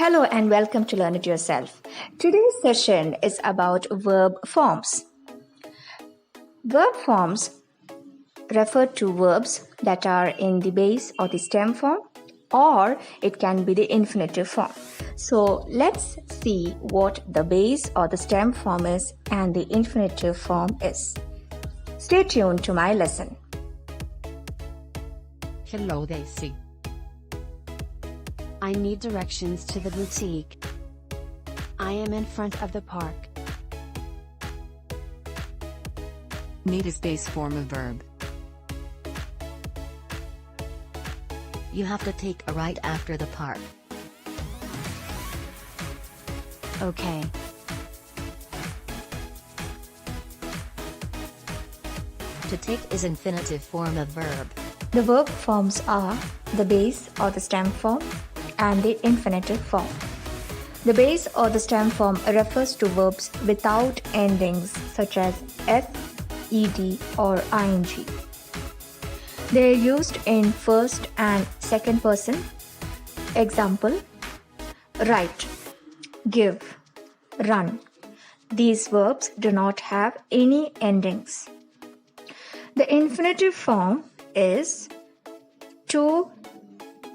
Hello and welcome to Learn It Yourself. Today's session is about verb forms. Verb forms refer to verbs that are in the base or the stem form, or it can be the infinitive form. So let's see what the base or the stem form is and the infinitive form is. Stay tuned to my lesson. Hello Daisy. I need directions to the boutique. I am in front of the park. Need is base form of verb. You have to take a right after the park. Okay. To take is infinitive form of verb. The verb forms are the base or the stem form and the infinitive form. The base or the stem form refers to verbs without endings such as s, ed or ing. They are used in first and second person. Example: write, give, run. These verbs do not have any endings. The infinitive form is to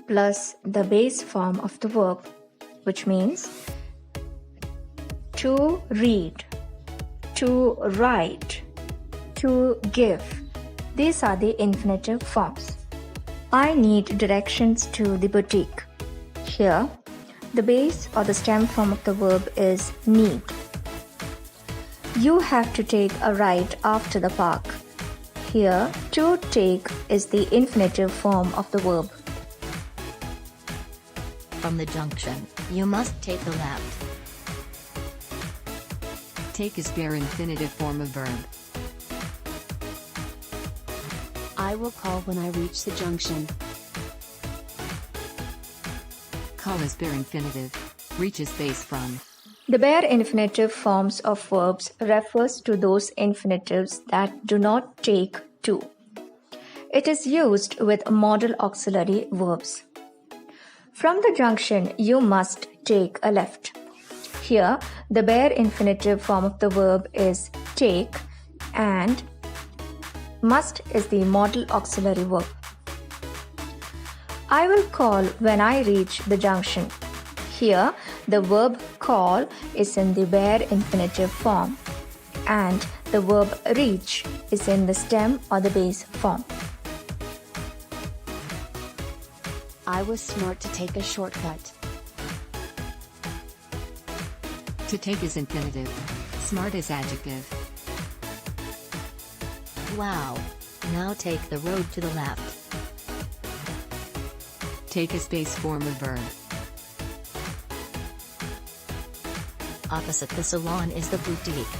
plus the base form of the verb, which means to read, to write, to give. These are the infinitive forms. I need directions to the boutique. Here, the base or the stem form of the verb is need. You have to take a right after the park. Here, to take is the infinitive form of the verb. From the junction, you must take the left. Take is bare infinitive form of verb. I will call when I reach the junction. Call is bare infinitive. Reach is base from. The bare infinitive forms of verbs refers to those infinitives that do not take to. It is used with modal auxiliary verbs. From the junction, you must take a left. Here, the bare infinitive form of the verb is take and must is the modal auxiliary verb. I will call when I reach the junction. Here, the verb call is in the bare infinitive form and the verb reach is in the stem or the base form. I was smart to take a shortcut. To take is infinitive. Smart is adjective. Wow! Now take the road to the left. Take is base form of verb. Opposite the salon is the boutique.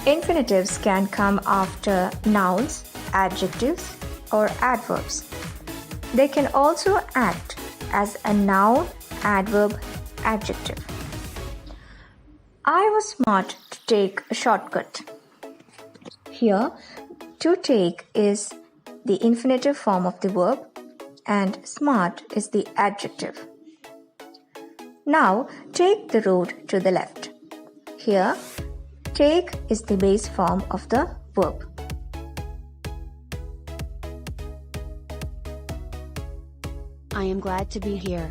Infinitives can come after nouns, adjectives, or adverbs. They can also act as a noun, adverb, adjective. I was smart to take a shortcut. Here, to take is the infinitive form of the verb and smart is the adjective. Now, take the road to the left. Here, take is the base form of the verb. I am glad to be here.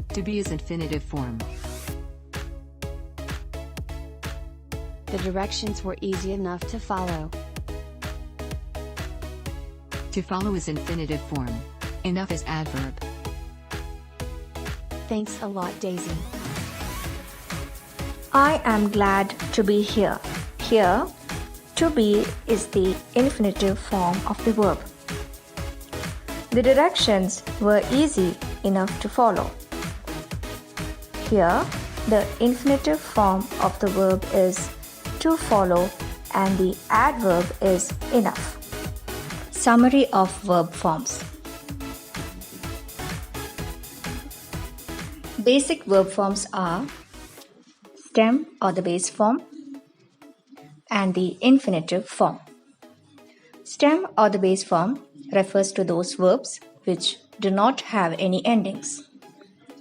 To be is infinitive form. The directions were easy enough to follow. To follow is infinitive form. Enough is adverb. Thanks a lot, Daisy. I am glad to be here. Here, to be is the infinitive form of the verb. The directions were easy enough to follow. Here, the infinitive form of the verb is to follow and the adverb is enough. Summary of verb forms. Basic verb forms are stem or the base form and the infinitive form. Stem or the base form refers to those verbs which do not have any endings.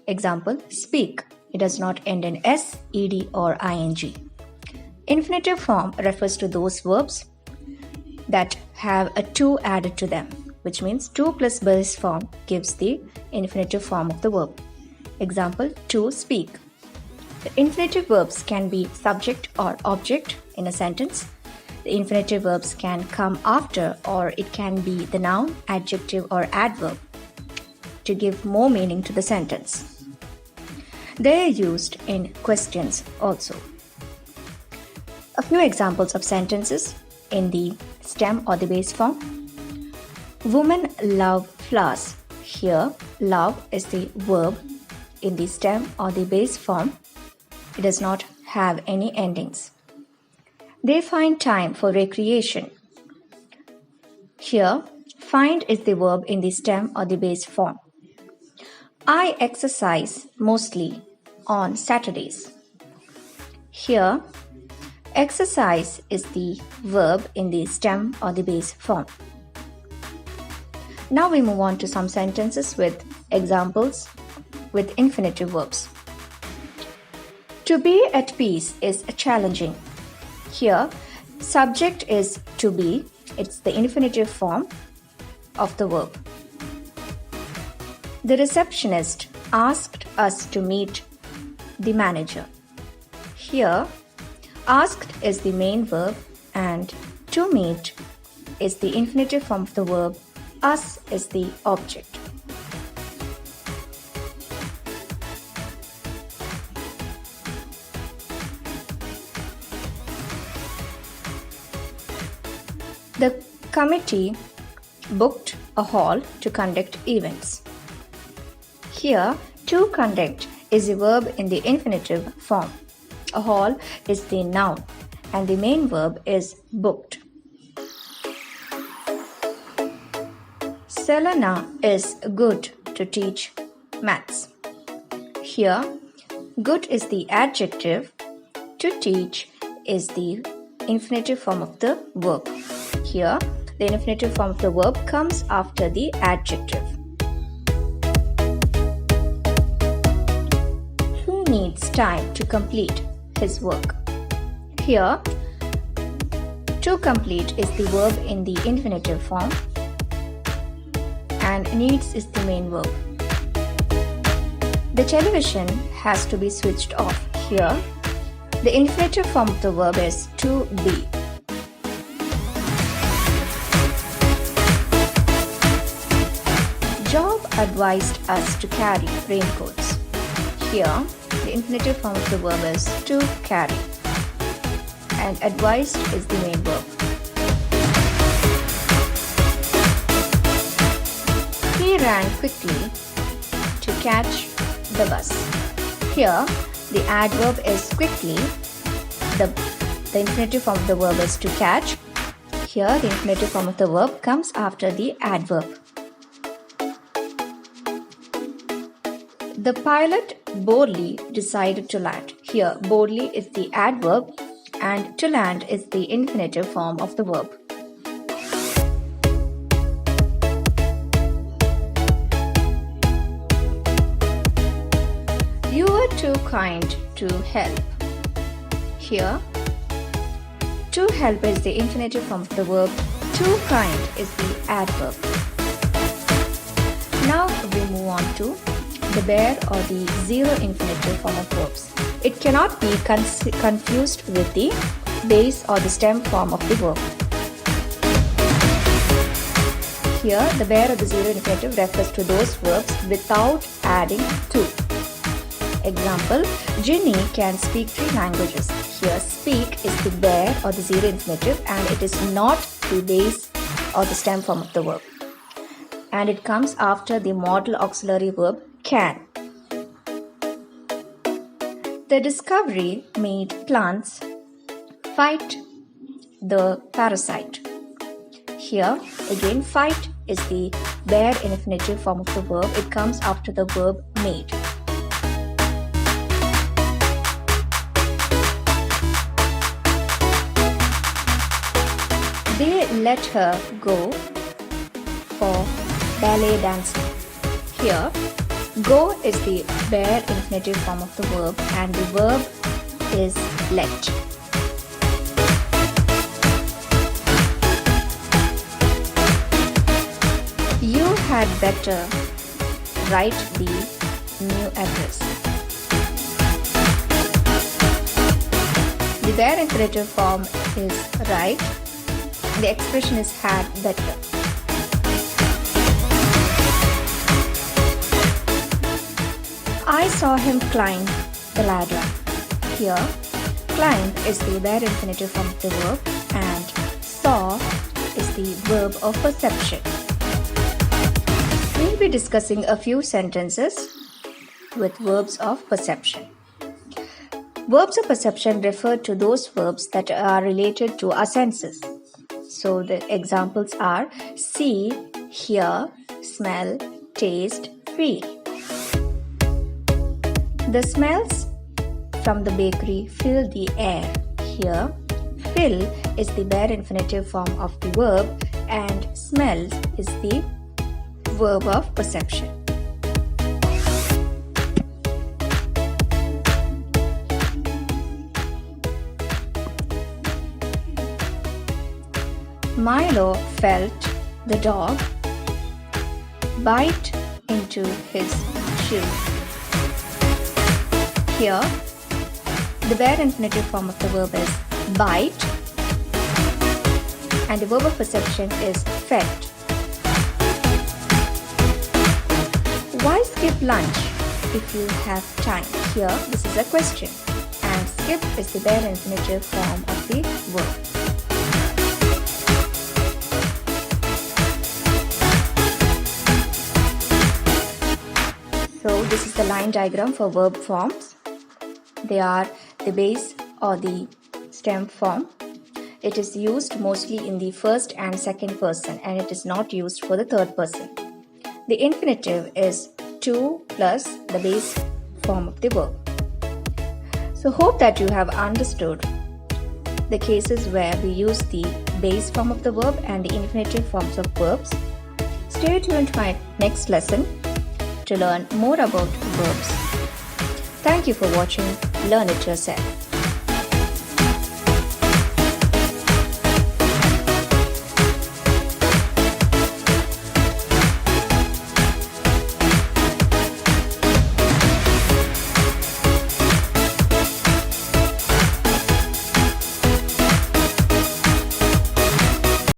Example, speak. It does not end in s, ed or ing. Infinitive form refers to those verbs that have a to added to them, which means to plus base form gives the infinitive form of the verb. Example, to speak. The infinitive verbs can be subject or object in a sentence. The infinitive verbs can come after, or it can be the noun, adjective or adverb to give more meaning to the sentence. They are used in questions also. A few examples of sentences in the stem or the base form. Women love flowers. Here, love is the verb in the stem or the base form. It does not have any endings. They find time for recreation. Here, find is the verb in the stem or the base form. I exercise mostly on Saturdays. Here, exercise is the verb in the stem or the base form. Now we move on to some sentences with examples with infinitive verbs. To be at peace is challenging. Here, subject is to be. It's the infinitive form of the verb. The receptionist asked us to meet the manager. Here, asked is the main verb and to meet is the infinitive form of the verb. Us is the object. The committee booked a hall to conduct events. Here, to conduct is a verb in the infinitive form. A hall is the noun and the main verb is booked. Selena is good to teach maths. Here, good is the adjective, to teach is the infinitive form of the verb. Here, the infinitive form of the verb comes after the adjective. He needs time to complete his work. Here, to complete is the verb in the infinitive form and needs is the main verb. The television has to be switched off. Here, the infinitive form of the verb is to be. Job advised us to carry raincoats. Here, the infinitive form of the verb is to carry and advised is the main verb. He ran quickly to catch the bus. Here, the adverb is quickly. The infinitive form of the verb is to catch. Here, the infinitive form of the verb comes after the adverb. The pilot boldly decided to land. Here, boldly is the adverb and to land is the infinitive form of the verb. You were too kind to help. Here, to help is the infinitive form of the verb. Too kind is the adverb. Now we move on to the bare or the zero infinitive form of verbs. It cannot be confused with the base or the stem form of the verb. Here, the bare or the zero infinitive refers to those verbs without adding to. Example, Ginny can speak 3 languages. Here, speak is the bare or the zero infinitive and it is not the base or the stem form of the verb. And it comes after the modal auxiliary verb can. The discovery made plants fight the parasite. Here, again, fight is the bare infinitive form of the verb. It comes after the verb made. They let her go for ballet dancing. Here, go is the bare infinitive form of the verb and the verb is let. You had better write the new address. The bare infinitive form is right. The expression is had better. I saw him climb the ladder. Here, climb is the bare infinitive form of the verb and saw is the verb of perception. We'll be discussing a few sentences with verbs of perception. Verbs of perception refer to those verbs that are related to our senses. So the examples are see, hear, smell, taste, feel. The smells from the bakery fill the air. Here, fill is the bare infinitive form of the verb and smells is the verb of perception. Milo felt the dog bite into his shoe. Here, the bare infinitive form of the verb is bite and the verb of perception is felt. Why skip lunch if you have time? Here, this is a question and skip is the bare infinitive form of the verb. So this is the line diagram for verb forms. They are the base or the stem form. It is used mostly in the first and second person and it is not used for the third person. The infinitive is to plus the base form of the verb. So hope that you have understood the cases where we use the base form of the verb and the infinitive forms of verbs. Stay tuned to my next lesson to learn more about verbs. Thank you for watching. Learn it yourself.